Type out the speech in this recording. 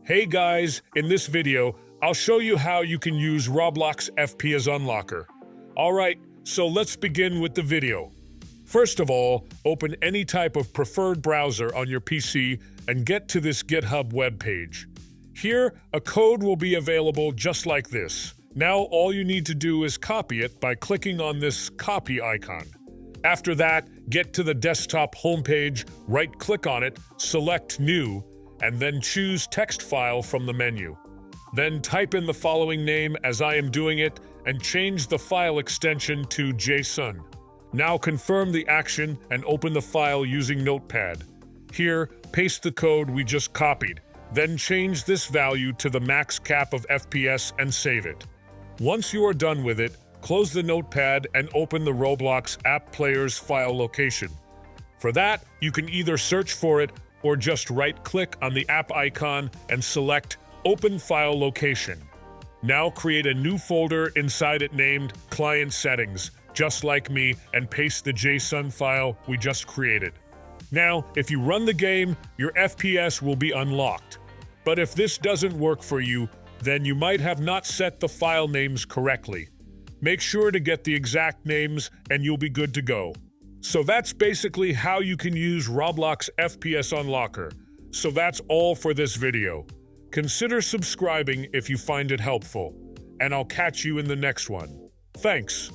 Hey guys, in this video, I'll show you how you can use Roblox FPS Unlocker. Alright, so let's begin with the video. First of all, open any type of preferred browser on your PC and get to this GitHub webpage. Here, a code will be available just like this. Now all you need to do is copy it by clicking on this copy icon. After that, get to the desktop homepage, right-click on it, select New, and then choose Text File from the menu. Then type in the following name as I am doing it and change the file extension to JSON. Now confirm the action and open the file using Notepad. Here, paste the code we just copied. Then change this value to the max cap of FPS and save it. Once you are done with it, close the Notepad and open the Roblox App Player's file location. For that, you can either search for it or just right-click on the app icon and select Open File Location. Now create a new folder inside it named Client Settings, just like me, and paste the JSON file we just created. Now, if you run the game, your FPS will be unlocked. But if this doesn't work for you, then you might have not set the file names correctly. Make sure to get the exact names and you'll be good to go. So that's basically how you can use Roblox FPS Unlocker. So that's all for this video. Consider subscribing if you find it helpful, and I'll catch you in the next one. Thanks.